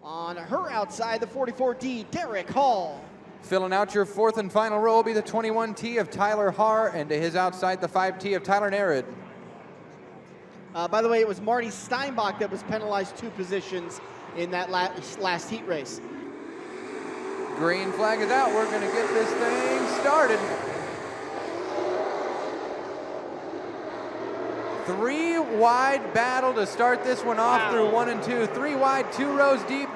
On her outside, the 44D, Derek Hall. Filling out your fourth and final row will be the 21T of Tyler Haar, and to his outside, the 5T of Tyler Narid. By the way, it was Marty Steinbach that was penalized 2 positions in that last heat race. Green flag is out. We're going to get this thing started. 3 wide battle to start this one off through 1 and 2. 3 wide, 2 rows deep.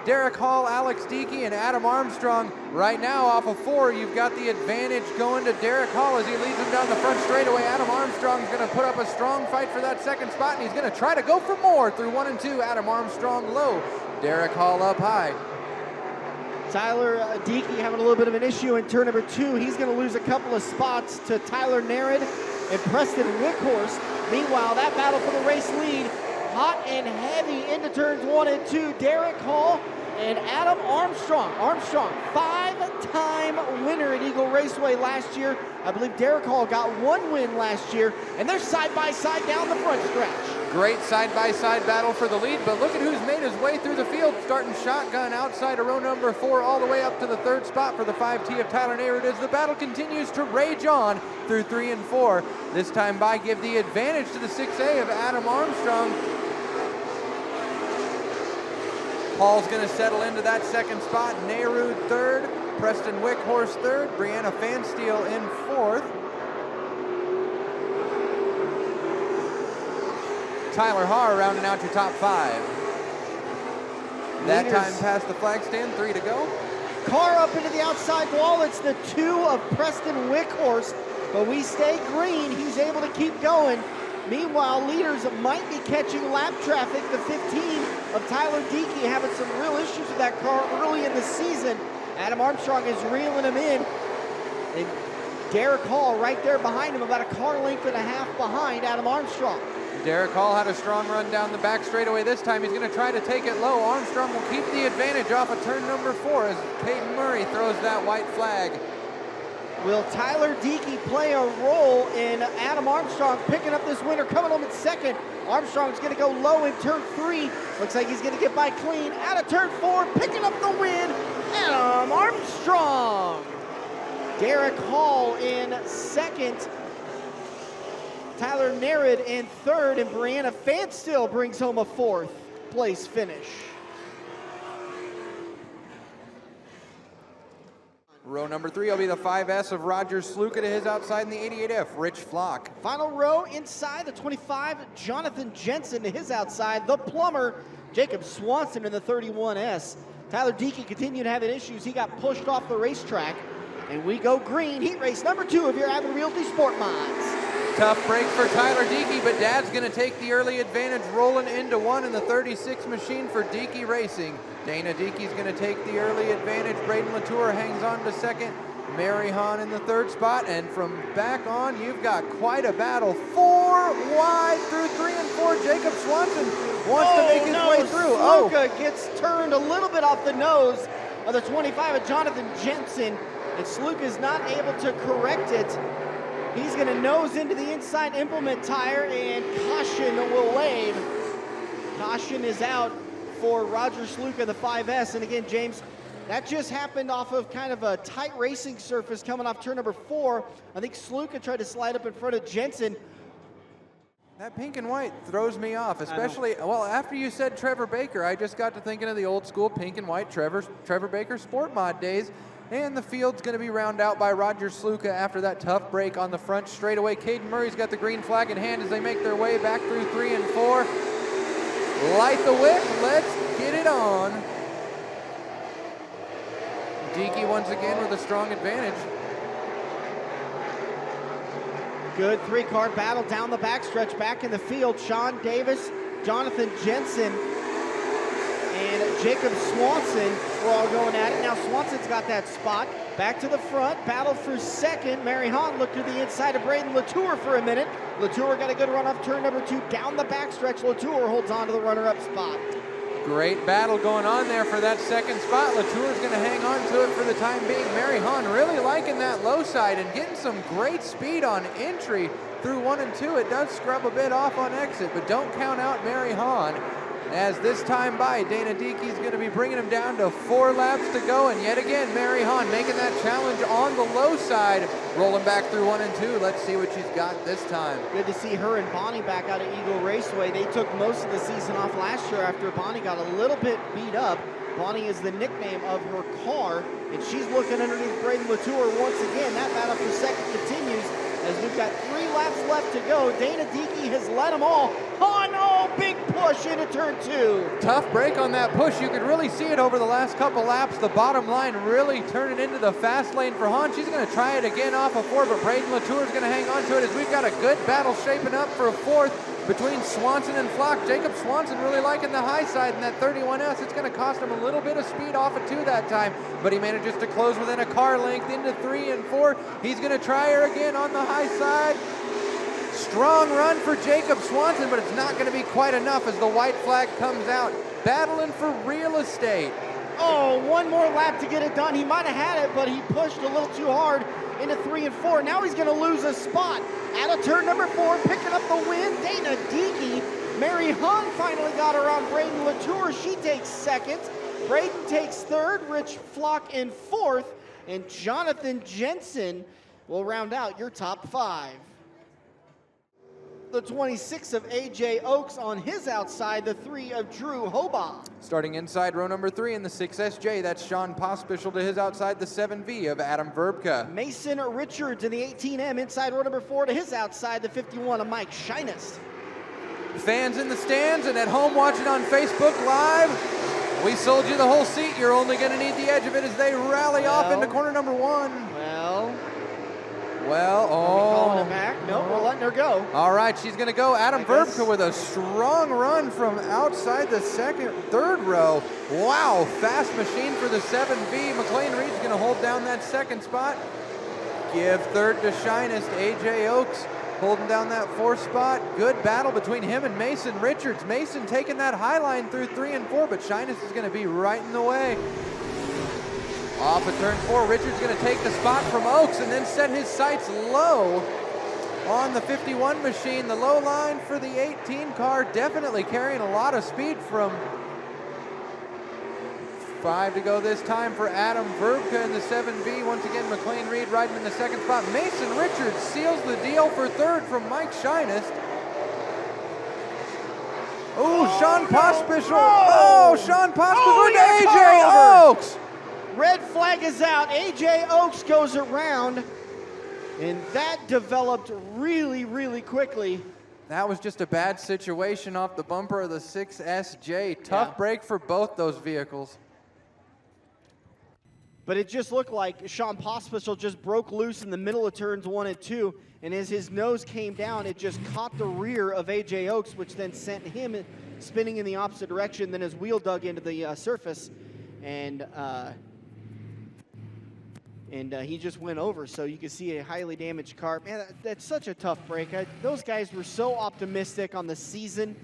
Derek Hall, Alex Diekey, and Adam Armstrong. Right now off of 4, you've got the advantage going to Derek Hall as he leads him down the front straightaway. Adam Armstrong's going to put up a strong fight for that second spot, and he's going to try to go for more through 1 and 2. Adam Armstrong low, Derek Hall up high. Tyler Diekey having a little bit of an issue in turn number 2. He's going to lose a couple of spots to Tyler Narid and Preston Wickhorst. Meanwhile, that battle for the race lead, hot and heavy into turns 1 and 2. Derek Hall and Adam Armstrong. Armstrong, 5-time winner at Eagle Raceway last year. I believe Derek Hall got 1 win last year, and they're side by side down the front stretch. Great side-by-side battle for the lead, but look at who's made his way through the field, starting shotgun outside of row number 4 all the way up to the 3rd spot for the 5T of Tyler Narid as the battle continues to rage on through 3 and 4. This time by give the advantage to the 6A of Adam Armstrong. Hall's going to settle into that 2nd spot, Nehru 3rd, Preston Wickhorst 3rd, Brianna Fansteel in 4th. Tyler Haar rounding out your top 5. That time past the flag stand, 3 to go. Carr up into the outside wall. It's the 2 of Preston Wickhorst, but we stay green. He's able to keep going. Meanwhile, leaders might be catching lap traffic. The 15 of Tyler Diekey having some real issues with that car early in the season. Adam Armstrong is reeling him in. And Derek Hall right there behind him, about a car length and a half behind Adam Armstrong. Derek Hall had a strong run down the back straightaway this time. He's going to try to take it low. Armstrong will keep the advantage off of turn number 4 as Peyton Murray throws that white flag. Will Tyler Diekey play a role in Adam Armstrong picking up this winner, coming home in 2nd? Armstrong's going to go low in turn 3. Looks like he's going to get by clean. Out of turn 4, picking up the win, Adam Armstrong. Derek Hall in 2nd. Tyler Narid in 3rd, and Brianna Fansteel brings home a 4th place finish. Row number 3 will be the 5S of Roger Sluka to his outside in the 88F, Rich Flock. Final row inside, the 25, Jonathan Jensen to his outside, the plumber, Jacob Swanson in the 31S. Tyler Diekey continued having issues. He got pushed off the racetrack, and we go green. Heat race number 2 of your Avid Realty SportMods. Tough break for Tyler Diekey, but Dad's going to take the early advantage, rolling into 1 in the 36 machine for Diekey Racing. Dana Diekey's going to take the early advantage. Braden Latour hangs on to 2nd. Mary Hahn in the 3rd spot, and from back on, you've got quite a battle. 4 wide through 3 and 4. Jacob Swanson wants to make his way through. Sluka gets turned a little bit off the nose of the 25 of Jonathan Jensen, and Sluka is not able to correct it. He's going to nose into the inside implement tire, and caution will wave. Caution is out for Roger Sluka, the 5S. And again, James, that just happened off of kind of a tight racing surface coming off turn number 4. I think Sluka tried to slide up in front of Jensen. That pink and white throws me off, especially, well, after you said Trevor Baker, I just got to thinking of the old school pink and white Trevor Baker SportMod days. And the field's going to be rounded out by Roger Sluka after that tough break on the front straightaway. Caden Murray's got the green flag in hand as they make their way back through 3 and 4. Light the whip, let's get it on. Diekey once again with a strong advantage. Good 3-car battle down the backstretch, back in the field. Sean Davis, Jonathan Jensen, and Jacob Swanson were all going at it. Now Swanson's got that spot. Back to the front, battle for 2nd. Mary Hahn looked to the inside of Braden Latour for a minute. Latour got a good run off turn number 2 down the backstretch. Latour holds on to the runner-up spot. Great battle going on there for that 2nd spot. Latour's going to hang on to it for the time being. Mary Hahn really liking that low side and getting some great speed on entry through 1 and 2. It does scrub a bit off on exit, but don't count out Mary Hahn. As this time by, Dana Diekey's going to be bringing him down to 4 laps to go. And yet again, Mary Hahn making that challenge on the low side, rolling back through 1 and 2. Let's see what she's got this time. Good to see her and Bonnie back out at Eagle Raceway. They took most of the season off last year after Bonnie got a little bit beat up. Bonnie is the nickname of her car, and she's looking underneath Braden Latour once again. That battle for second continues as we've got 3 laps left to go. Dana Diekey has led them all. Hahn, oh, big push into turn 2. Tough break on that push. You could really see it over the last couple laps. The bottom line really turning into the fast lane for Hahn. She's going to try it again off of 4, but Braden Latour is going to hang on to it as we've got a good battle shaping up for a 4th between Swanson and Flock. Jacob Swanson really liking the high side in that 31S. It's going to cost him a little bit of speed off of 2 that time, but he manages to close within a car length into 3 and 4. He's going to try her again on the high side. Strong run for Jacob Swanson, but it's not going to be quite enough as the white flag comes out. Battling for real estate. Oh, 1 more lap to get it done. He might have had it, but he pushed a little too hard into 3 and 4. Now he's going to lose a spot. Out of turn number 4, picking up the win, Dana Diekey. Mary Hahn finally got her on Braden Latour. She takes 2nd. Braden takes 3rd. Rich Flock in 4th. And Jonathan Jensen will round out your top 5. The 26 of A.J. Oaks on his outside, the 3 of Drew Hobaugh. Starting inside row number 3 in the 6SJ, that's Sean Pospischel to his outside, the 7V of Adam Verbka. Mason Richards in the 18M inside row number 4 to his outside, the 51 of Mike Shinest. Fans in the stands and at home watching on Facebook Live, we sold you the whole seat. You're only going to need the edge of it as they rally off into corner number 1. Well, calling it back? No, we're letting her go. All right, she's going to go. Adam Verbka with a strong run from outside the 3rd row. Wow, fast machine for the 7V. McLean Reed's going to hold down that 2nd spot. Give 3rd to Shinest. A.J. Oaks holding down that 4th spot. Good battle between him and Mason Richards. Mason taking that high line through 3 and 4, but Shinest is going to be right in the way. Off of turn 4, Richards going to take the spot from Oaks and then set his sights low on the 51 machine. The low line for the 18 car, definitely carrying a lot of speed from 5 to go this time for Adam Verbka in the 7V. Once again, McLean Reed riding in the 2nd spot. Mason Richards seals the deal for 3rd from Mike Shinest. Sean Pospischel. Sean Pospischel to A.J. Oaks. Red flag is out. A.J. Oaks goes around, and that developed really, really quickly. That was just a bad situation off the bumper of the 6SJ. Tough break for both those vehicles. But it just looked like Sean Pospischel just broke loose in the middle of turns 1 and 2, and as his nose came down, it just caught the rear of A.J. Oaks, which then sent him spinning in the opposite direction. Then his wheel dug into the surface, and he just went over. So you can see a highly damaged car. Man, that's such a tough break. Those guys were so optimistic on the season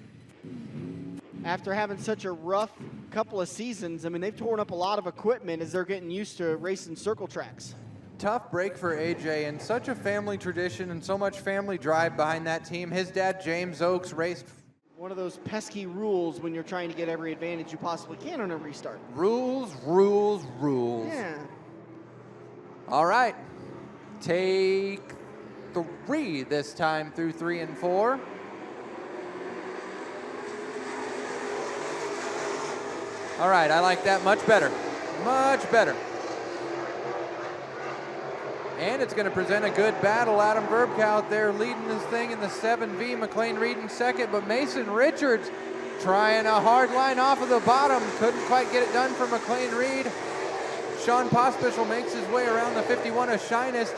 after having such a rough couple of seasons. I mean, they've torn up a lot of equipment as they're getting used to racing circle tracks. Tough break for AJ, and such a family tradition and so much family drive behind that team. His dad, James Oaks, raced. One of those pesky rules when you're trying to get every advantage you possibly can on a restart. Rules, rules, rules. Yeah. All right, take 3 this time through 3 and 4. All right, I like that much better, much better. And it's going to present a good battle. Adam Verbka out there leading this thing in the 7V. McLean Reed in 2nd, but Mason Richards trying a hard line off of the bottom. Couldn't quite get it done for McLean Reed. Sean Pospischel makes his way around the 51 of Shinest.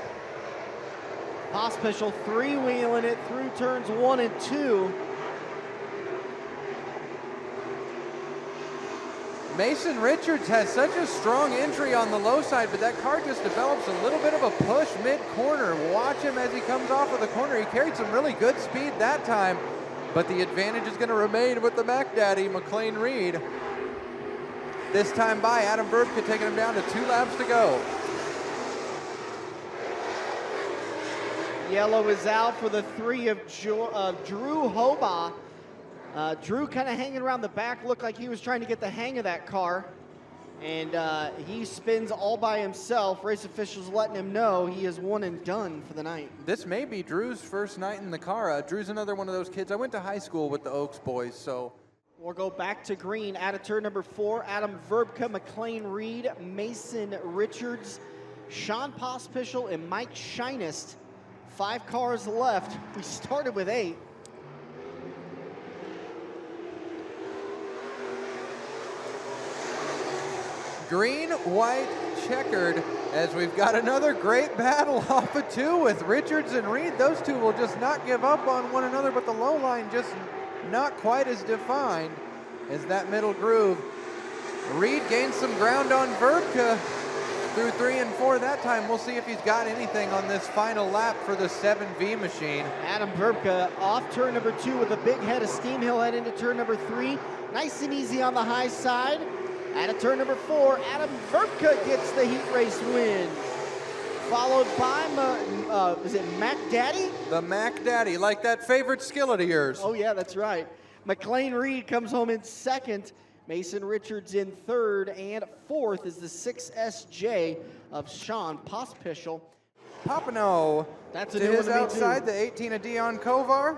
Pospischel 3-wheeling it through turns 1 and 2. Mason Richards has such a strong entry on the low side, but that car just develops a little bit of a push mid-corner. Watch him as he comes off of the corner. He carried some really good speed that time, but the advantage is going to remain with the Mac Daddy, McLean Reed. This time by Adam Verbka taking him down to 2 laps to go. Yellow is out for the 3 of Drew Hobaugh. Drew kind of hanging around the back, looked like he was trying to get the hang of that car. And he spins all by himself. Race officials letting him know he is one and done for the night. This may be Drew's first night in the car. Drew's another one of those kids. I went to high school with the Oaks boys, so. We'll go back to green. Out of turn number 4, Adam Verbka, McLean Reed, Mason Richards, Sean Pospischel, and Mike Scheinest. 5 cars left. We started with 8. Green, white, checkered, as we've got another great battle off of 2 with Richards and Reed. Those two will just not give up on one another, but the low line just not quite as defined as that middle groove. Reed gains some ground on Verbka through 3 and 4 that time. We'll see if he's got anything on this final lap for the 7V machine. Adam Verbka off turn number 2 with a big head of steam. He'll head into turn number 3. Nice and easy on the high side. Out of turn number 4, Adam Verbka gets the heat race win. Followed by, is it Mac Daddy? The Mac Daddy, like that favorite skillet of yours. Oh yeah, that's right. McLean Reed comes home in 2nd. Mason Richards in 3rd, and 4th is the 6SJ of Sean Pospischel. Papano, that's a to new his one to me outside, too. the 18 of Dion Kovar.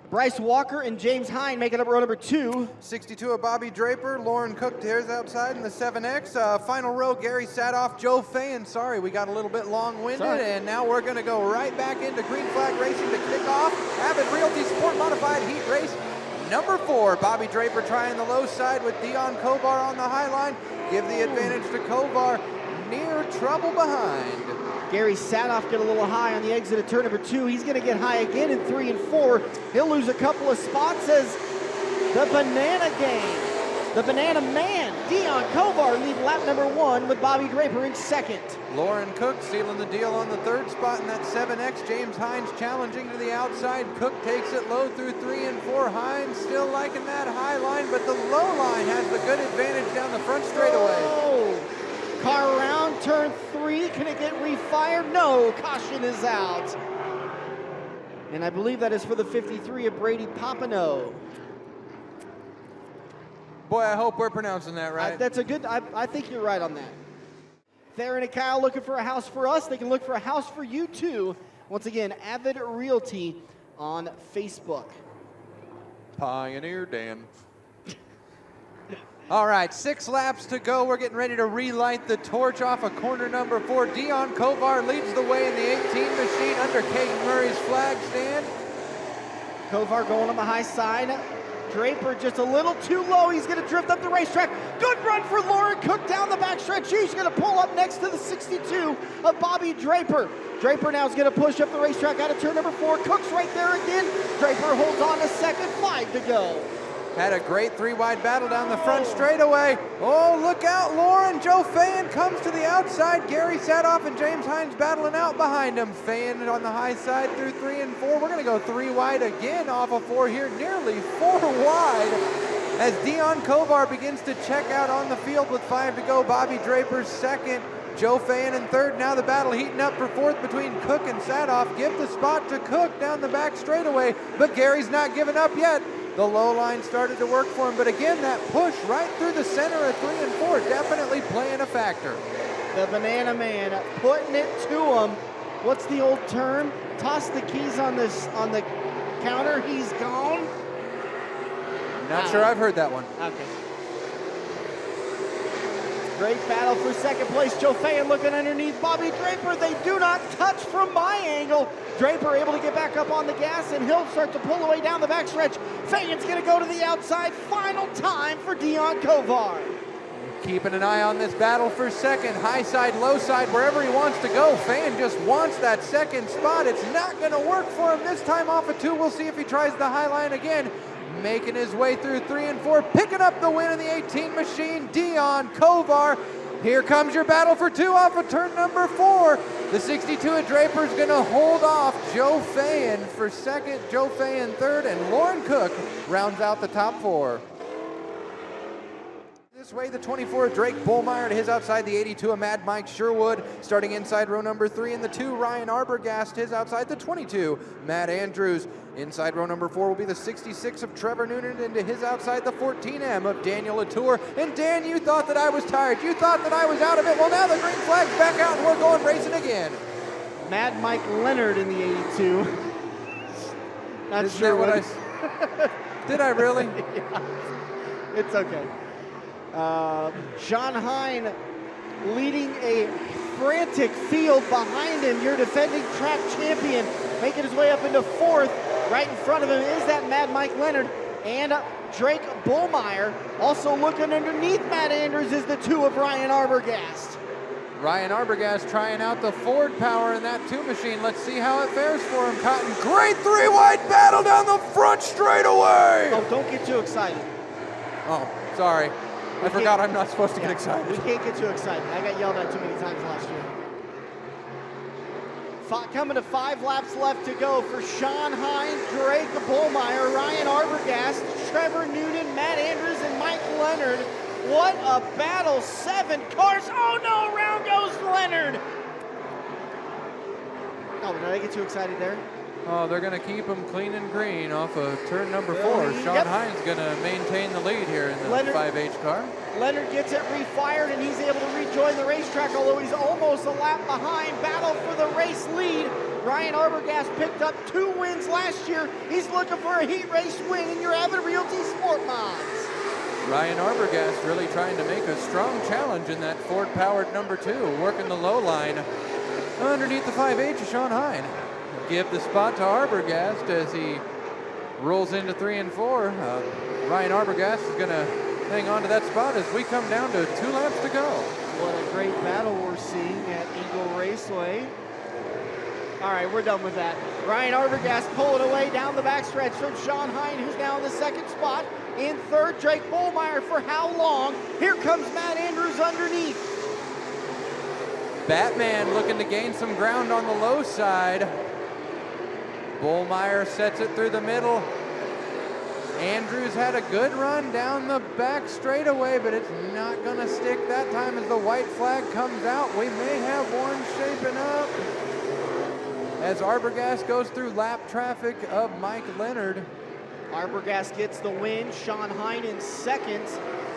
Bryce Walker and James Hine making up row number 2. 62 of Bobby Draper, Lauren Cook to his outside in the 7X. Final row, Gary Sadoff, Joe Fayen. Sorry, we got a little bit long-winded, and now we're going to go right back into green flag racing to kick off Avid Realty Sport Modified Heat Race number 4. Bobby Draper trying the low side with Dion Kovar on the high line. Give the advantage to Kovar, near trouble behind. Gary Sadoff get a little high on the exit of turn number 2. He's going to get high again in 3 and 4. He'll lose a couple of spots as the Banana Gang, the Banana Man, Dion Kovar lead lap number 1 with Bobby Draper in 2nd. Lauren Cook sealing the deal on the 3rd spot in that 7X. James Hines challenging to the outside. Cook takes it low through 3 and 4. Hines still liking that high line, but the low line has the good advantage down the front straightaway. Oh. Car around turn 3, can it get refired? No, caution is out. And I believe that is for the 53 of Brady Papano. Boy, I hope we're pronouncing that right. That's a good, I think you're right on that. Theron and Kyle looking for a house for us. They can look for a house for you too. Once again, Avid Realty on Facebook. Pioneer Dan. All right, 6 laps to go. We're getting ready to relight the torch off of corner number 4. Dion Kovar leads the way in the 18 machine under Caden Murray's flag stand. Kovar going on the high side. Draper just a little too low. He's going to drift up the racetrack. Good run for Lauren Cook down the backstretch. She's going to pull up next to the 62 of Bobby Draper. Draper now is going to push up the racetrack out of turn number 4. Cook's right there again. Draper holds on to 2nd. 5 to go. Had a great 3-wide battle down the front straightaway. Oh, look out, Lauren. Joe Fayen comes to the outside. Gary Sadoff and James Hines battling out behind him. Fayen on the high side through 3 and 4. We're going to go 3 wide again off of 4 here, nearly 4 wide. As Dion Kovar begins to check out on the field with 5 to go. Bobby Draper's 2nd. Joe Fayen in 3rd. Now the battle heating up for 4th between Cook and Sadoff. Give the spot to Cook down the back straightaway, but Gary's not giving up yet. The low line started to work for him, but again, that push right through the center of 3 and 4 definitely playing a factor. The Banana Man putting it to him. What's the old term? Toss the keys on the counter. He's gone. Not sure I've heard that one. Okay. Great battle for 2nd place. Joe Fayen looking underneath Bobby Draper. They do not touch from my angle. Draper able to get back up on the gas, and he'll start to pull away down the backstretch. Fayen's going to go to the outside. Final time for Dion Kovar. Keeping an eye on this battle for 2nd. High side, low side, wherever he wants to go. Fayen just wants that 2nd spot. It's not going to work for him this time off of 2. We'll see if he tries the high line again. Making his way through 3 and 4, picking up the win in the 18 machine, Dion Kovar. Here comes your battle for 2 off of turn number 4. The 62 of Draper's going to hold off Joe Fayen for 2nd, Joe Fayen 3rd, and Lauren Cook rounds out the top 4. This way, the 24, Drake Bullmeyer to his outside, the 82 of Mad Mike Sherwood. Starting inside row number 3 in the 2, Ryan Arbogast, his outside, the 22, Matt Andrews. Inside row number 4 will be the 66 of Trevor Noonan, and to his outside, the 14M of Daniel Latour. And Dan, you thought that I was tired. You thought that I was out of it. Well, now the green flag's back out and we're going racing again. Mad Mike Leonard in the 82. Not Isn't sure that what Did I really? Yeah. It's okay. Sean Hine leading a frantic field behind him. Your defending track champion making his way up into 4th. Right in front of him is that Mad Mike Leonard. And Drake Bullmeyer also looking underneath Matt Andrews is the 2 of Ryan Arbogast. Ryan Arbogast trying out the Ford power in that 2 machine. Let's see how it fares for him. Cotton, great 3-wide battle down the front straightaway. Oh, don't get too excited. Oh, sorry. I forgot I'm not supposed to get excited. We can't get too excited. I got yelled at too many times last year. Coming to 5 laps left to go for Sean Hine, Drake Bullmeyer, Ryan Arbogast, Trevor Noonan, Matt Andrews, and Mike Leonard. What a battle, 7 cars. Oh no, round goes Leonard. Oh, did I get too excited there? Oh, they're going to keep him clean and green off of turn number 4. Sean Hine's going to maintain the lead here in the 5H car. Leonard gets it refired and he's able to rejoin the racetrack, although he's almost a lap behind. Battle for the race lead. Ryan Arbogast picked up 2 wins last year. He's looking for a heat race win in your Avid Realty Sport Mods. Ryan Arbogast really trying to make a strong challenge in that Ford-powered number 2, working the low line underneath the 5H of Sean Hine. Give the spot to Arbogast as he rolls into 3 and 4. Ryan Arbogast is going to hang on to that spot as we come down to 2 laps to go. What a great battle we're seeing at Eagle Raceway. All right, we're done with that. Ryan Arbogast pulling away down the backstretch from Sean Hine, who's now in the 2nd spot. In 3rd, Drake Bullmeyer for how long? Here comes Matt Andrews underneath. Batman looking to gain some ground on the low side. Bullmeyer sets it through the middle. Andrews had a good run down the back straightaway, but it's not going to stick that time as the white flag comes out. We may have one shaping up as Arbogast goes through lap traffic of Mike Leonard. Arbogast gets the win. Sean Hine in 2nd.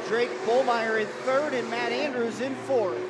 Drake Bullmeyer in 3rd and Matt Andrews in 4th.